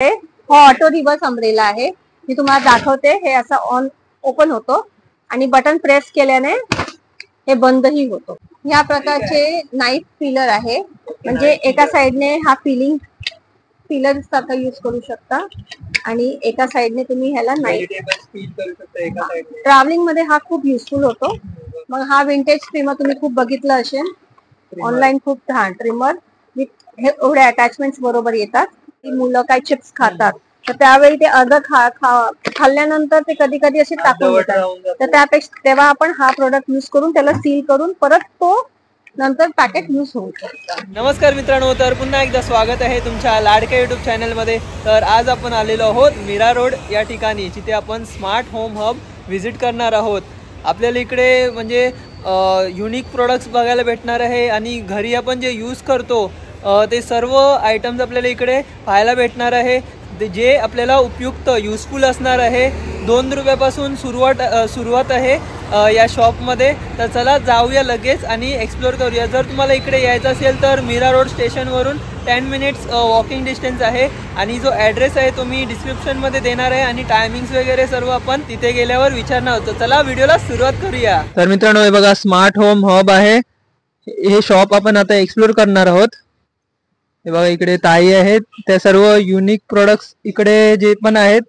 हो auto reverse umbrella आहे। मी तुम्हाला दाखवते। हे असं ऑन ओपन होतो आणि बटन प्रेस केल्याने हे बंदही होतो। या प्रकारचे नाईफ पिलर आहे, म्हणजे एका साइडने हा पिलर सारखा यूज करू शकता आणि एका साइडने तुम्ही ह्याला नाईफ ट्रॅव्हलिंग मध्ये हा खूप युजफुल होतो। मग हा विंटेज ट्रिमर तुम्ही खूप बघितलं असेल ऑनलाईन, खूप ट्रिमर विथ हे एवढे अटॅचमेंट्स बरोबर येतात की मुलं काय चिप्स खातात तर त्यावेळी ते खाल्ल्यानंतर ते कधी कधी असे टाकून देतात, तर त्यापेक्षा तेव्हा आपण हा प्रोडक्ट यूज करून त्याला सील करून परत तो नंतर पॅकेट यूज होऊ शकतो। नमस्कार मित्रांनो, तर पुन्हा एकदा स्वागत आहे तुमच्या लाडक्या यूट्यूब चॅनलमध्ये। तर आज आपण आलेलो आहोत मीरा रोड या ठिकाणी, जिथे आपण स्मार्ट होम हब व्हिजिट करणार आहोत। आपल्याला इकडे म्हणजे युनिक प्रोडक्ट्स बघायला भेटणार आहे आणि घरी आपण जे यूज करतो ते सर्व आयटम्स आपल्याला इकडे पाहायला भेटणार आहे, जे आपल्याला उपयुक्त युजफुल असणार आहे। 2 रुपयापासून सुरुवात आहे या शॉपमध्ये। तर चला जाऊया लगेच आणि एक्सप्लोर करूया। जर तुम्हाला इकडे यायचं असेल तर मीरा रोड स्टेशनवरून 10 मिनिट्स वॉकिंग डिस्टन्स आहे आणि जो ॲड्रेस आहे तो मी डिस्क्रिप्शनमध्ये देणार आहे आणि टायमिंग्स वगैरे सर्व आपण तिथे गेल्यावर विचारणार होतो। चला व्हिडिओला सुरुवात करूया। तर मित्रांनो, हे बघा स्मार्ट होम हब आहे, हे शॉप आपण आता एक्सप्लोर करणार आहोत। हे बघा इकडे ताई आहेत, त्या सर्व युनिक प्रोडक्ट्स इकडे जे पण आहेत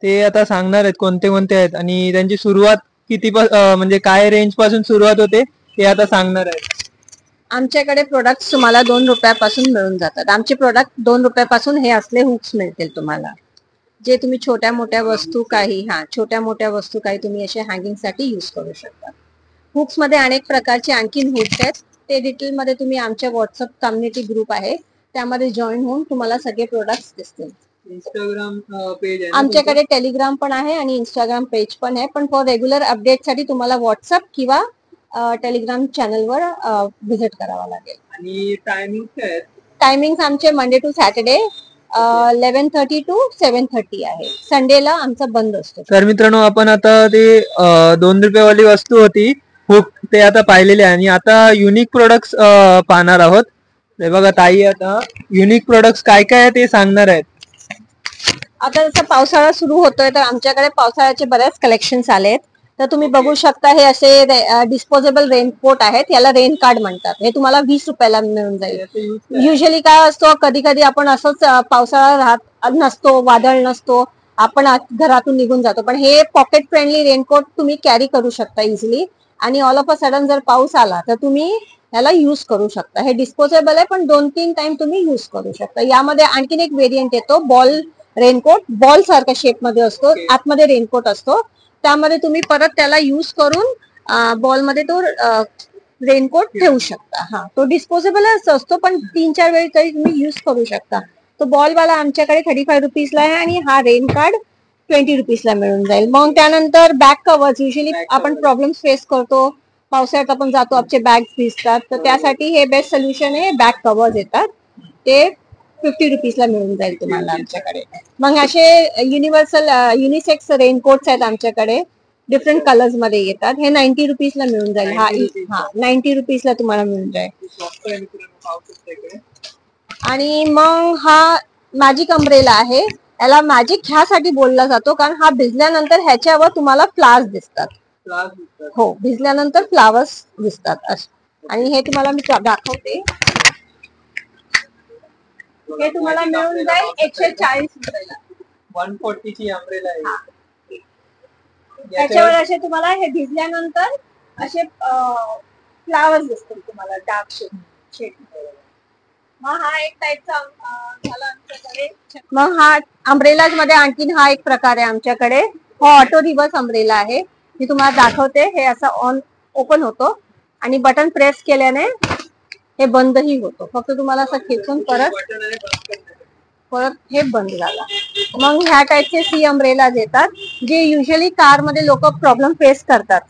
ते आता सांगणार आहेत कोणते कोणते आहेत आणि त्यांची सुरुवात किती म्हणजे काय रेंज पासून सुरुवात होते ते आता सांगणार आहेत। आमच्याकडे प्रोडक्ट्स तुम्हाला 2 रुपयापासून मिळून जातात। आमचे प्रोडक्ट 2 रुपयापासून हे असले हुक्स मिळतील तुम्हाला, जे तुम्ही छोट्या मोठ्या वस्तू काही तुम्ही असे हँगिंग साठी यूज करू शकता। हुक्स मध्ये अनेक प्रकारचे आणखीन हुक्स आहेत, ते डिटेल मध्ये तुम्ही आमच्या व्हॉट्सअप कम्युनिटी ग्रुप आहे त्यामध्ये जॉईन होऊन तुम्हाला सगळे प्रोडक्ट्स दिसतील। इंस्टाग्राम पेज आहे आमच्याकडे टेलिग्राम पण आहे आणि इंस्टाग्राम पेज पण आहे, पण फॉर रेग्युलर अपडेट साठी तुम्हाला व्हॉट्सअप किंवा टेलिग्राम चॅनलवर व्हिजिट करावा लागेल। आणि टायमिंग आमचे मंडे टू सॅटर्डे 11:30 to 7:30 आहे। संडेला आमचा बंद असतो। तर मित्रांनो, आपण आता ते 2 रुपयावाली वस्तू होती हुक ते आता पाहिलेले आहे आणि आता युनिक प्रोडक्ट्स पाहणार आहोत। हे बघा ताई आता युनिक प्रोडक्ट्स काय काय आहे ते सांगणार आहेत। आता जसं पावसाळा सुरू होतोय तर आमच्याकडे पावसाळ्याचे बरेच कलेक्शन्स आलेत। तर तुम्ही बघू शकता, हे असे डिस्पोजेबल रेनकोट आहेत, याला रेन कार्ड म्हणतात। हे तुम्हाला 20 रुपयाला मिळून जाईल। युजली काय असतो, कधी कधी आपण असंच पावसाळा राहत नसतो, वादळ नसतो, आपण घरातून निघून जातो, पण हे पॉकेट फ्रेंडली रेनकोट तुम्ही कॅरी करू शकता इझिली आणि ऑल ऑफ अ सडन जर पाऊस आला तर तुम्ही ह्याला यूज करू शकता। हे डिस्पोजेबल आहे पण 2-3 टाइम तुम्ही यूज करू शकता। यामध्ये आणखीन एक व्हेरियंट येतो बॉल रेनकोट, बॉल सारख्या शेप मध्ये असतो, आतमध्ये रेनकोट असतो, त्यामध्ये तुम्ही परत त्याला यूज करून बॉल मध्ये तो रेनकोट ठेवू शकता। हा, तो डिस्पोजेबलच असतो पण 3-4 वेळी तरी तुम्ही यूज करू शकता। तो बॉल वाला आमच्याकडे 35 रुपीजला आहे आणि हा रेन कार्ड 20 रुपीजला मिळून जाईल। मग त्यानंतर बॅक कव्हर्स, युजली आपण प्रॉब्लेम फेस करतो, पावसाळ्यात आपण जातो, आपले बॅग्स भिजतात, तर त्यासाठी हे बेस्ट सोल्युशन आहे। बॅक कव्हर्स येतात, ते 50 रुपीजला मिळून जाईल तुम्हाला आमच्याकडे। मग असे युनिव्हर्सल युनिसेक्स रेनकोट्स आहेत आमच्याकडे, डिफरंट कलर्स मध्ये येतात। हे 90 रुपीजला मिळून जाईल। हा 90 रुपीजला तुम्हाला मिळून जाईल। आणि मग हा मॅजिक अम्ब्रेला आहे, याला मॅजिक ह्यासाठी बोलला जातो कारण हा भिजल्यानंतर ह्याच्यावर तुम्हाला फ्लावर्स दिसतात। हो, भिजल्यानंतर फ्लावर्स दिसतात आणि हे तुम्हाला मी दाखवते। हे तुम्हाला मिळून जाईल 140 रुपयाला। 140 ची अम्ब्रेला आहे। त्याच्यावर असे तुम्हाला हे भिजल्यानंतर असे फ्लावर्स दिसतील तुम्हाला डार्क शेड। मग हा एक टाइपचा झाला आमच्याकडे। मग हा अम्ब्रेलाज मध्ये आणखीन हा एक प्रकार आहे आमच्याकडे, हा ऑटो रिव्हर्स अम्ब्रेला आहे। मी तुम्हाला दाखवते। हे असं ऑन ओपन होतो आणि बटन प्रेस केल्याने हे बंदही होतो, फक्त तुम्हाला असं खेचून परत हे बंद झाला। मग ह्या टाइपचे सी अम्ब्रेलाज येतात, जे युजली कार मध्ये लोक प्रॉब्लेम फेस करतात।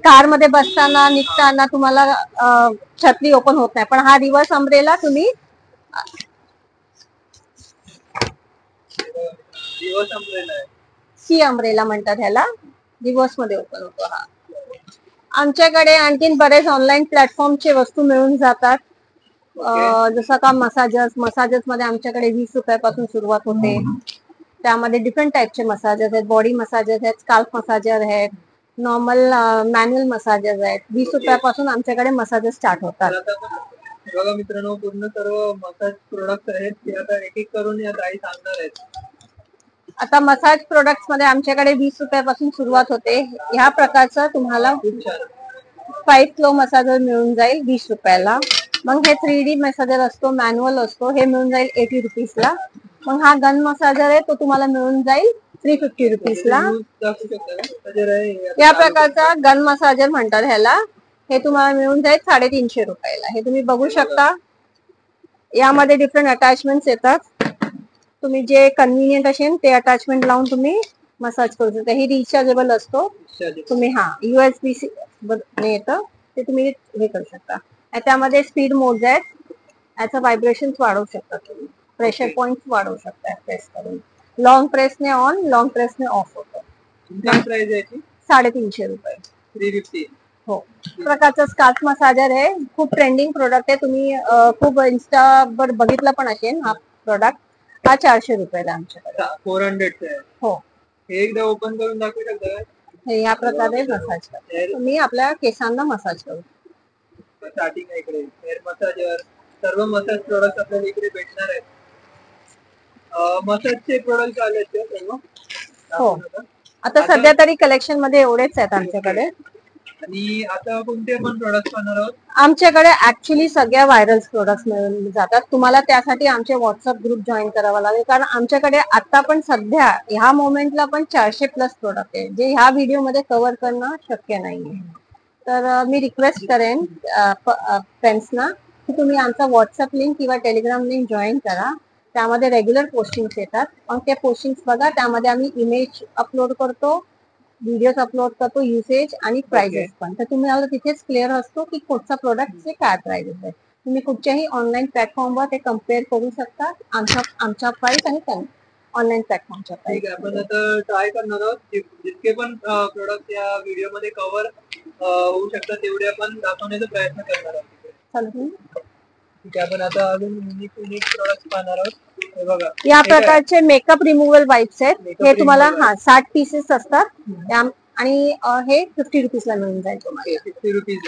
कार मध्ये बसताना निघताना तुम्हाला छत्री ओपन होत नाही, पण हा रिव्हर्स अम्ब्रेला तुम्ही सी अम्ब्रेला म्हणतात ह्याला, रिव्हर्स मध्ये ओपन होतो हा। आमच्याकडे आणखीन बरेच ऑनलाईन प्लॅटफॉर्मचे वस्तू मिळून जातात। जसं का मसाजेस मध्ये आमच्याकडे 20 रुपयापासून सुरुवात होते. त्यामध्ये डिफरंट टाईपचे मसाजेस आहेत. बॉडी मसाजेस आहेत, स्काल्प मसाजर आहेत, नॉर्मल मॅन्युअल मसाजेस आहेत. 20 रुपयापासून आमच्याकडे मसाजेस स्टार्ट होतात. बघा मित्रांनो, पूर्ण सर्व मसाज प्रोडक्ट आहेत ते आता एक एक करून या ताई सांगणार आहेत. आता मसाज प्रोडक्ट्स मध्ये आमच्याकडे 20 रुपयापासून सुरुवात होते. ह्या प्रकारचं तुम्हाला 5 फ्लो मसाजर मिळून जाईल 20 रुपयाला. मग हे 3D मसाजर असतो, मॅन्युअल असतो, हे मिळून जाईल 80 रुपीजला. मग हा गन मसाजर आहे, तो तुम्हाला मिळून जाईल 350 रुपीजला. या प्रकारचा गन मसाजर म्हणतात ह्याला. हे तुम्हाला मिळून जाईल 350 रुपयाला. हे तुम्ही बघू शकता. यामध्ये डिफरंट अटॅचमेंट्स येतात. तुम्ही जे कन्व्हिनियंट असेल ते अटॅचमेंट लावून तुम्ही मसाज करू शकता. ही रिचार्जेबल असतो. तुम्ही USB येतं ते तुम्ही हे करू शकता. त्यामध्ये स्पीड मोड आहेत. याचं व्हायब्रेशन वाढवू शकता तुम्ही. प्रेशर पॉइंट वाढवू शकता प्रेस करून. लॉंग प्रेसने ऑन, लॉंग प्रेसने ऑफ होतं. 350 रुपये. 350. हो. प्रकारचा स्काल्प मसाजर आहे. खूप ट्रेंडिंग प्रोडक्ट आहे. तुम्ही खूप इंस्टावर बघितलं पण असेल हा प्रोडक्ट. हा 400 रुपयाला आमच्याकडे. 400 आहे. हो. हे एकदा ओपन करून दाखवू शकता. हे या प्रकारे मसाज करतो. तुम्ही आपल्या केसांना मसाज करू. स्टार्टिंग इकडे हेअर मसाजर, सर्व मसाज प्रोडक्ट आपल्याला इकडे भेटणार आहेत. मसाजचे प्रोडक्ट आले सर्व. हो. आता सध्या तरी कलेक्शन मध्ये एवढेच आहेत आमच्याकडे. आणि आता कोणते पण प्रोडक्ट पाहणार आहोत? आमच्याकडे ऍक्च्युली सगळ्या व्हायरल प्रोडक्ट्स मिळून जातात. तुम्हाला त्यासाठी आमचे व्हॉट्सअप ग्रुप जॉईन करावा लागेल, कारण आमच्याकडे आता पण सध्या ह्या मोमेंटला पण 400+ प्रोडक्ट आहे, जे ह्या व्हिडिओ मध्ये कव्हर करणं शक्य नाहीये. तर मी रिक्वेस्ट करेन फ्रेंड्सना की तुम्ही आमचा व्हॉट्सअप लिंक किंवा टेलिग्राम लिंक जॉईन करा. त्यामध्ये रेग्युलर पोस्टिंग्स येतात. मग ते पोस्टिंग्स बघा. त्यामध्ये आम्ही इमेज अपलोड करतो, व्हिडिओज अपलोड करतो, युसेज आणि प्राइजेस पण. तर तुम्हाला तिथेच क्लिअर असतो की कुठचा प्रोडक्टचे काय प्राइजेस आहे. तुम्ही कुठच्याही ऑनलाईन प्लॅटफॉर्मवर ते कम्पेअर करू शकता, आमच्या प्राइस आणि ऑनलाईन प्लॅटफॉर्मच्या प्राइस. आपण आता ट्राय करणार आहोत जितके पण प्रोडक्ट या व्हिडिओ मध्ये कव्हर होऊ शकतात तेवढे आपण दाखवण्याचा प्रयत्न करणार आहोत. ठीक आहे. आपण आता अजून युनिक प्रोडक्ट पाहणार आहोत. हे बघा, या प्रकारचे मेकअप रिमूव्हल वाईप्स आहेत. हे तुम्हाला 60 पीसेस असतात आणि हे 50 रुपीजला मिळून जाईल तुम्हाला. 50 रुपीज.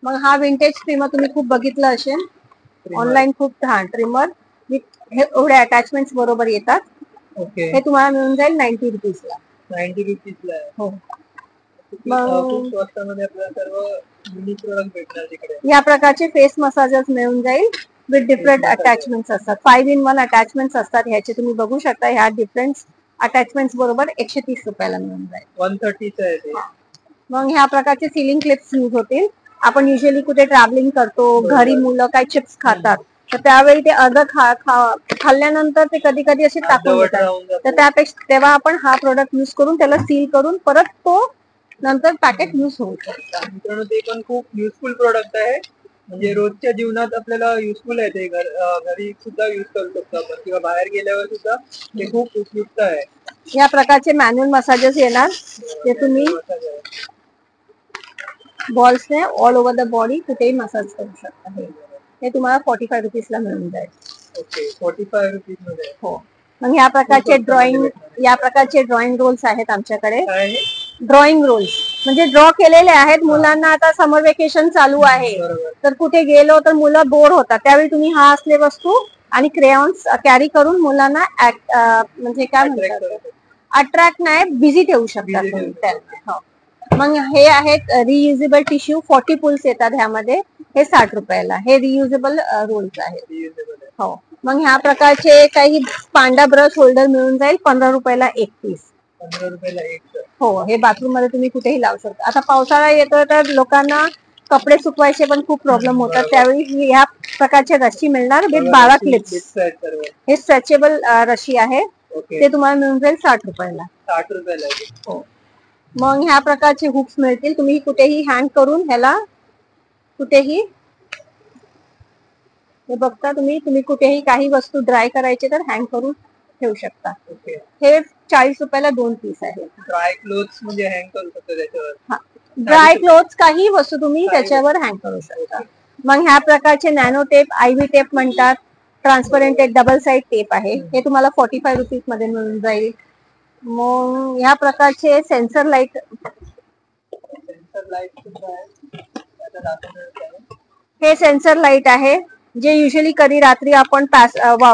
मग हा विंटेज ट्रिमर तुम्ही खूप बघितलं असेल ऑनलाईन. खूप ट्रिमर हे एवढे अटॅचमेंट्स बरोबर येतात. हे तुम्हाला मिळून जाईल 90 रुपीजला. 90 रुपीजला. हो. मग स्वस्तामध्ये आपल्याला सर्व युनिक प्रोडक्ट भेटणार तिकडे. या प्रकारचे फेस मसाजर्स मिळून जाईल विथ डिफरंट अटॅचमेंट्स असतात. 5 in 1 अटॅचमेंट्स असतात ह्याचे. तुम्ही बघू शकता. ह्या डिफरंट अटॅचमेंट्स बरोबर 130 रुपयाला मिळून जाईल. 130 आहे ते. मग ह्या प्रकारचे सिलिंग क्लिप्स यूज होतील. आपण युजली कुठे ट्रॅव्हलिंग करतो, घरी मुलं काय चिप्स खातात, तर त्यावेळी ते खाल्ल्यानंतर ते कधी कधी असे टाकून देतात. तर त्यापेक्षा तेव्हा आपण हा प्रोडक्ट यूज करून त्याला सील करून परत तो नंतर पॅकेट यूज होऊ शकतो. मित्रांनो, ते पण खूप युजफुल प्रोडक्ट आहे. म्हणजे रोजच्या जीवनात आपल्याला युजफुल आहे ते. घरी सुद्धा युज करू शकतो आपण किंवा बाहेर गेल्यावर सुद्धा ते खूप उपयुक्त आहे. या प्रकारचे मॅन्युअल मसाजेस येणार, ते तुम्ही बॉल्सने ऑल ओव्हर द बॉडी कुठेही मसाज करू शकता. हे तुम्हाला 45 रुपीजला मिळून जाईल. ओके. 45 रुपीज मध्ये. हो. मग या प्रकारचे ड्रॉइंग रोल्स आहेत आमच्याकडे. ड्रॉइंग रोल्स म्हणजे ड्रॉ केलेले आहेत. मुलांना आता समर वेकेशन चालू आहे, तर कुठे गेलो तर मुलं बोर होतात. त्यावेळी तुम्ही हा असले वस्तू आणि क्रेयॉन्स कॅरी करून मुलांना म्हणजे काय म्हणतात, अट्रॅक्ट नाही, बिझी ठेवू शकता तुम्ही त्यांना. मग हे आहेत रियुजेबल टिश्यू. 40 पुल्स येतात ह्यामध्ये. हे 60 रुपयाला. हे रियुजेबल रोल्स आहेत. हो. मग ह्या प्रकारचे काही पांडा ब्रश होल्डर मिळून जाईल 15 रुपयाला एक पीस. 15 रुपयाला एक. हो. हे बाथरूम मध्ये तुम्ही कुठेही लावू शकता. आता पावसाळा येतो तर लोकांना कपडे सुकवायचे पण खूप प्रॉब्लेम होतात. त्यावेळी ह्या प्रकारचे रशी मिळणार विथ 12 क्लिप्स. हे स्ट्रेचेबल रशी आहे. ते तुम्हाला मिळून जाईल 60 रुपयाला. 60 रुपयाला. हो. मग ह्या प्रकारचे हुक्स मिळतील. तुम्ही कुठेही हँग करून ह्याला कुठेही, हे बघता तुम्ही कुठेही काही वस्तू ड्राय करायचे तर हँग करून ठेवू शकता. हे 40 रुपयाला 2 पीस आहे. ड्राय क्लोथ्स म्हणजे हँग करू शकतो त्याच्यावर. ड्राय क्लोथ्स काही वस्तू तुम्ही त्याच्यावर हँग करू शकता. मग ह्या प्रकारचे नॅनो टेप, आयव्ही टेप म्हणतात, ट्रान्सपरंट एक डबल साइड टेप आहे, हे तुम्हाला 45 रुपीज मध्ये मिळून जाईल. मग ह्या प्रकारचे सेन्सर लाईट, हे सेन्सर लाईट आहे जे युजली कधी रात्री आपण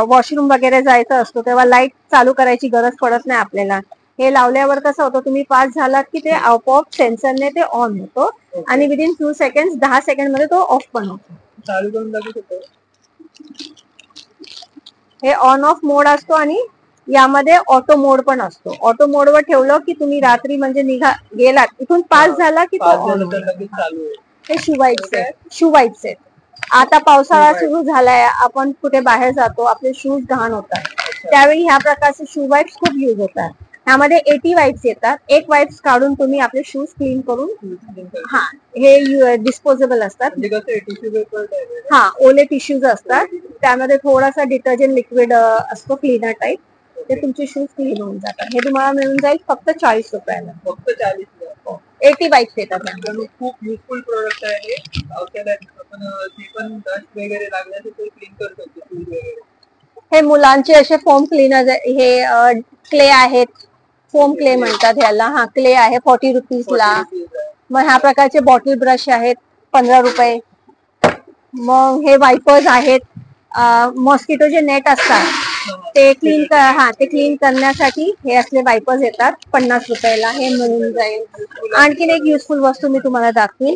वॉशरूम वगैरे जायचं असतो तेव्हा लाईट चालू करायची गरज पडत नाही आपल्याला. हे लावल्यावर कसं होतं, तुम्ही पास झालात की ते आपोआप सेन्सरने ते ऑन होतो आणि विदिन 2 सेकंड 10 सेकंड मध्ये तो ऑफ पण होतो. चालू करून दाखवू शकतो. हे ऑन ऑफ मोड असतो आणि यामध्ये ऑटो मोड पण असतो. ऑटो मोड वर ठेवलं की तुम्ही रात्री म्हणजे गेलात इथून पास झाला की तो ऑन चालू आहे. हे शू वाईप्स आहेत. आता पावसाळा सुरू झालाय, आपण कुठे बाहेर जातो, आपले शूज घाण होतात, त्यावेळी ह्या प्रकारचे शू वाईप्स खूप युज होतात. ह्यामध्ये 80 वाईप्स येतात. एक वाईप्स काढून तुम्ही आपले शूज क्लीन करून, हा हे डिस्पोजेबल असतात. हा ओले टिश्यूज असतात, त्यामध्ये थोडासा डिटर्जंट लिक्विड असतो क्लीनर टाईप, ते तुमचे शूज क्लीन होऊन जातात. हे तुम्हाला मिळून जाईल फक्त 40 रुपयाला. फक्त 40. 80 वाईप्स येतात. खूप युजफुल प्रोडक्ट आहे हे. आपण ते पण डस्ट वगैरे लागल्यास ते क्लीन करू शकतो शूज वगैरे. हे मुलांचे असे फोम क्लीनर, हे क्ले आहेत, फोम क्ले म्हणतात ह्याला. हा क्ले आहे 40 रुपीजला. मग ह्या प्रकारचे बॉटल ब्रश आहेत 15 रुपये. मग हे वायपर्स आहेत, मॉस्किटोचे नेट असतात ते क्लीन करण्यासाठी हे असले वायपर्स येतात 50 रुपयाला. हे मिळून जाईल. आणखीन एक युजफुल वस्तू मी तुम्हाला दाखवीन.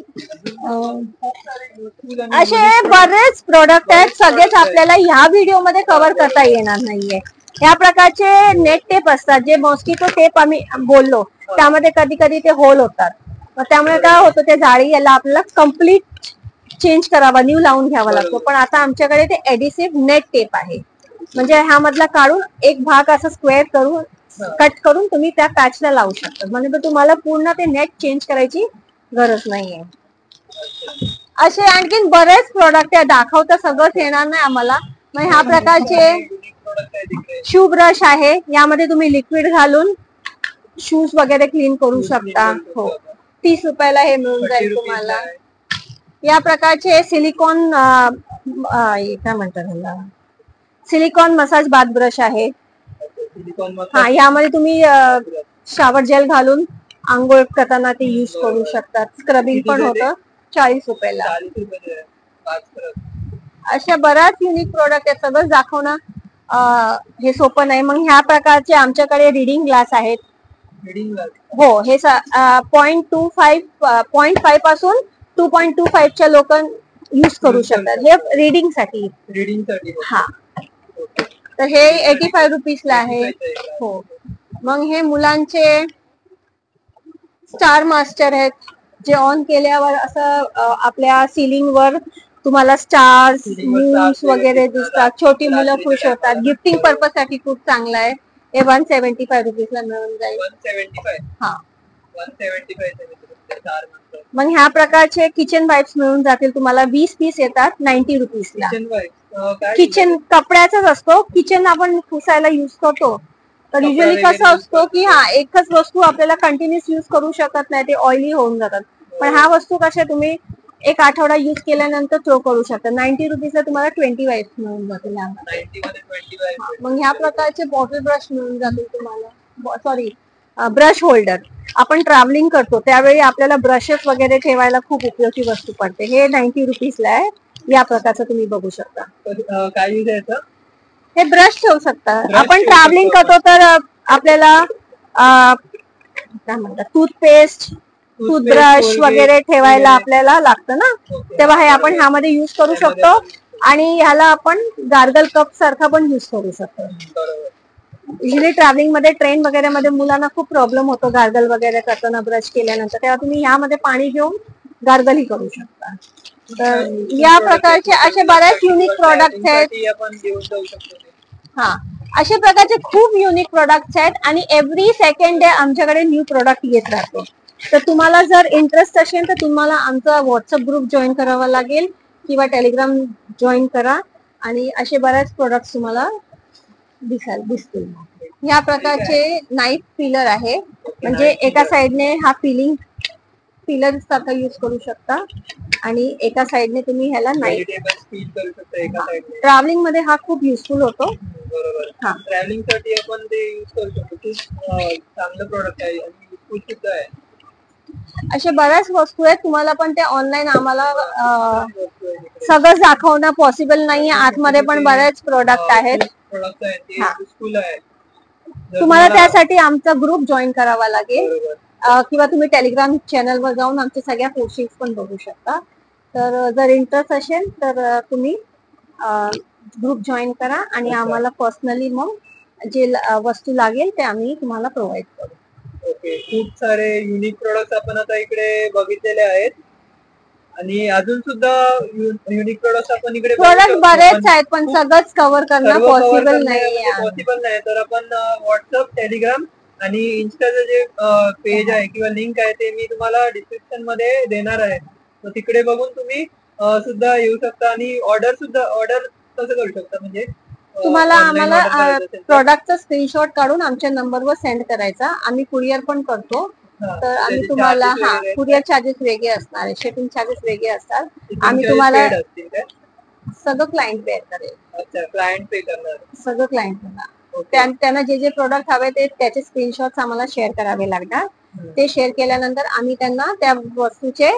असे बरेच प्रोडक्ट आहेत, सगळेच आपल्याला ह्या व्हिडिओ मध्ये कव्हर करता येणार नाहीये. या प्रकारचे नेट टेप असतात, जे मॉस्किटो टेप आम्ही बोललो, त्यामध्ये कधी कधी ते होल होतात. मग त्यामुळे काय होतं, ते जाळी याला आपल्याला कम्प्लीट चेंज करावा, न्यू लावून घ्यावा लागतो. पण आता आमच्याकडे ते एडिसिव्ह नेट टेप आहे, म्हणजे ह्यामधला काढून एक भाग असा स्क्वेअर करून कट करून तुम्ही त्या पॅचला लावू शकता. म्हणजे तुम्हाला पूर्ण ते नेट चेंज करायची गरज नाहीये. असे आणखीन बरेच प्रोडक्ट आहे, दाखवता सगळंच येणार नाही आम्हाला. मग ह्या प्रकारचे शू ब्रश आहे, यामध्ये तुम्ही लिक्विड घालून शूज वगैरे क्लीन करू शकता. हो, 30 रुपयाला हे मिळून जाईल तुम्हाला. या प्रकारचे सिलिकॉन काय म्हणतात ह्याला, सिलिकॉन मसाज बाथ ब्रश आहे. हा, यामध्ये तुम्ही शावर जेल घालून आंघोळ करताना ते युज करू शकतात. स्क्रबिंग पण होतं 40 रुपयाला. अशा बऱ्याच युनिक प्रोडक्ट आहेत, सगळं दाखवणं हे सोपं नाही. मग ह्या प्रकारचे आमच्याकडे रिडिंग ग्लास आहेत. हो, हे 0.5 पासून 2.25 च्या लोक युज करू शकतात. हे रिडिंग साठी. हा, तर हे 85 रुपीजला आहे. हो, मग हे मुलांचे स्टार मास्टर आहेत, जे ऑन केल्यावर असं आपल्या सिलिंग वर तुम्हाला स्टार्स, मून्स वगैरे दिसतात. छोटी मुलं खुश होतात. गिफ्टिंग पर्पज साठी खूप चांगला आहे. हे 175 रुपीजला मिळून जाईल. 175. हा, 175. मग ह्या प्रकारचे किचन वाईप्स मिळून जातील तुम्हाला. 20 पीस येतात 90 रुपीजला. किचन कपड्याचाच असतो. किचन आपण पुसायला युज करतो, तर युजली कसं असतो की हा एकच वस्तू आपल्याला कंटिन्युअस युज करू शकत नाही, ते ऑइली होऊन जातात. पण ह्या वस्तू कशा तुम्ही एक आठवडा युज केल्यानंतर थ्रो करू शकता. 90 रुपीजला तुम्हाला 20 वाईप्स मिळून जातील. मग ह्या प्रकारचे बॉटल ब्रश मिळून जातील तुम्हाला. Sorry, brush holder. आपण ट्रॅव्हलिंग करतो त्यावेळी आपल्याला ब्रशेस वगैरे ठेवायला खूप उपयोगी वस्तू पडते. हे 90 रुपीजला आहे. या प्रकारचं तुम्ही बघू शकता. काय यूज आहे याचा? हे ब्रश ठेवू शकता. आपण ट्रॅव्हलिंग करतो तर आपल्याला काय म्हणतात, टूथपेस्ट, टूथब्रश वगैरे ठेवायला आपल्याला लागतं ना, तेव्हा हे आपण ह्यामध्ये युज करू शकतो. आणि ह्याला आपण गार्गल कप सारखा पण युज करू शकतो. युजली ट्रॅव्हलिंग मध्ये, ट्रेन वगैरे मध्ये मुलांना खूप प्रॉब्लेम होतो गार्गल वगैरे करताना ब्रश केल्यानंतर, तेव्हा तुम्ही ह्यामध्ये पाणी घेऊन गार्गल ही करू शकता. तर या प्रकारचे असे बऱ्याच युनिक प्रोडक्ट आहेत. हा, अशा प्रकारचे खूप युनिक प्रोडक्ट्स आहेत आणि एव्हरी सेकंड डे आमच्याकडे न्यू प्रोडक्ट येत राहतो. तर तुम्हाला जर इंटरेस्ट असेल तर तुम्हाला आमचा व्हॉट्सअप ग्रुप जॉईन करावा लागेल किंवा टेलिग्राम जॉईन करा आणि असे बरेच प्रोडक्ट तुम्हाला दिसतील. या प्रकारचे नाईफ पिलर आहे, म्हणजे एका साइडने हा पिलिंग पिलर सारखा यूज करू शकता आणि एका साइडने तुम्ही ह्याला नाही व्हेजिटेबल्स पील करू शकता एका साइडने. ट्रॅव्हलिंग मध्ये हा खूप युजफुल होतो. बरोबर. हा. ट्रॅव्हलिंग साठी आपण ते यूज करू शकतो. खूप चांगलं प्रोडक्ट आहे आणि युजफुल सुद्धा आहे. अशा बऱ्याच वस्तू आहेत, तुम्हाला पण ते ऑनलाईन आम्हाला वस्तू आहे तिकडे. सगळं दाखवणं पॉसिबल नाहीये. आतमध्ये पण बरेच प्रोडक्ट आहेत. प्रोडक्ट आहे ते हा. युजफुल आहे. जर तुम्हाला त्यासाठी आमचा ग्रुप जॉईन करावा लागेल. बरोबर. किंवा तुम्ही टेलिग्राम चॅनलवर जाऊन आमच्या सगळ्या पोस्टिंग्स पण बघू शकता. तर जर इंटरेस्ट असेल तर तुम्ही ग्रुप जॉईन करा आणि आम्हाला पर्सनली मग जे वस्तू लागेल ते आम्ही तुम्हाला प्रोव्हाइड करू. ओके. खूप सारे युनिक प्रोडक्ट्स आपण आता इकडे बघितलेले आहेत आणि अजून सुद्धा युनिक प्रोडक्ट्स आपण इकडे प्रोडक्ट बरेच आहेत पण सगळंच कव्हर करणं पॉसिबल नाही. पॉसिबल नाही. तर आपण व्हॉट्सअप, टेलिग्राम आणि इन्स्टाचं जे पेज आहे किंवा लिंक आहे ते मी तुम्हाला डिस्क्रिप्शन मध्ये देणार आहे. तर तिकडे बघून तुम्ही सुद्धा येऊ शकता आणि ऑर्डर कसं करू शकता म्हणजे तुम्हाला online आम्हाला order करायचं असेल तर? प्रोडक्टचा स्क्रीनशॉट काढून आमच्या नंबरवर सेंड करायचा. आम्ही कुरिअर पण करतो. हा, तर आम्ही त्याचे तुम्हाला charges हा वेगळे आहेत. कुरिअर चार्जेस वेगळे असणार आहे, शिपिंग चार्जेस वेगळे असतात. ते आम्ही तुमचे तुम्हाला paid असतील काय? सगळं क्लायंट पे करेल. अच्छा, क्लायंट पे करणार. सगळं क्लायंटला ओके. त्यांना जे जे प्रोडक्ट हवे ते त्याचे स्क्रीनशॉट्स आम्हाला शेअर करावे लागणार. ते शेअर केल्यानंतर आम्ही त्यांना त्या वस्तूचे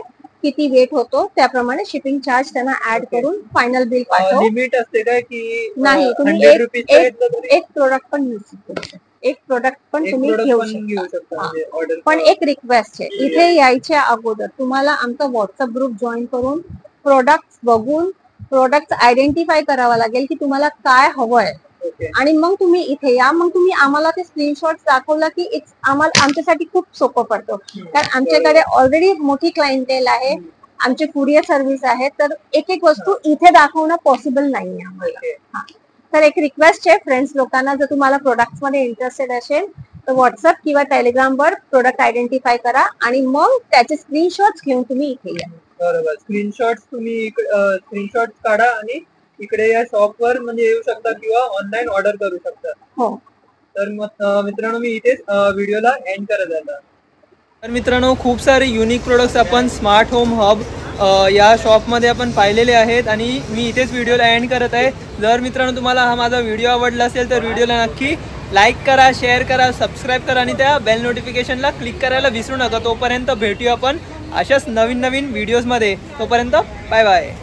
किती वेट होतो त्याप्रमाणे शिपिंग चार्ज त्यांना ऍड करून फायनल बिल पाठवू. लिमिट असते काय की नाही, तुम्ही 100 रुपीजचं घेतलं तरी एक प्रोडक्ट पण यूज करू शकता. एक प्रोडक्ट पण एक तुम्ही product घेऊ पण घेऊ शकता. शकता हा. म्हणजे ऑर्डर. पण एक रिक्वेस्ट आहे, इथे यायच्या अगोदर तुम्हाला आमचा व्हॉट्सअप ग्रुप जॉईन करून प्रोडक्ट बघून प्रोडक्ट आयडेंटिफाय करावा लागेल की तुम्हाला काय हवंय ओके. आणि मग तुम्ही इथे या. मग तुम्ही आम्हाला ते स्क्रीनशॉट दाखवला की आम्हाला आमच्यासाठी खूप सोपं पडतं. कारण आमच्याकडे ऑलरेडी मोठी क्लायंटेल आहे, आमचे कुरिअर सर्व्हिस आहे. तर एक एक वस्तू इथे दाखवणं पॉसिबल नाहीये आम्हाला. ओके. हा. तर एक रिक्वेस्ट आहे फ्रेंड्स लोकांना, जर तुम्हाला प्रोडक्ट्स मध्ये इंटरेस्टेड असेल तर व्हॉट्सअप किंवा टेलिग्रामवर प्रोडक्ट आयडेंटिफाय करा आणि मग त्याचे स्क्रीनशॉट्स घेऊन तुम्ही इथे या. बरोबर. स्क्रीनशॉट काढा आणि इकडे या शॉपवर म्हणजे येऊ शकता किंवा ऑनलाईन ऑर्डर करू शकता. हो. तर मग मित्रांनो मी इथेच व्हिडिओला एंड करत आहे. तर मित्रांनो खूप सारे युनिक प्रोडक्ट्स आपण स्मार्ट होम हब या शॉपमध्ये आपण पाहिलेले आहेत आणि मी इथेच व्हिडिओला एंड करत आहे. जर मित्रांनो तुम्हाला हा माझा व्हिडिओ आवडला असेल तर व्हिडिओला नक्की लाईक करा, शेअर करा, सबस्क्राईब करा आणि त्या बेल नोटिफिकेशनला क्लिक करायला विसरू नका. तोपर्यंत भेटूया आपण अशाच नवीन व्हिडिओजमध्ये. तोपर्यंत बाय बाय.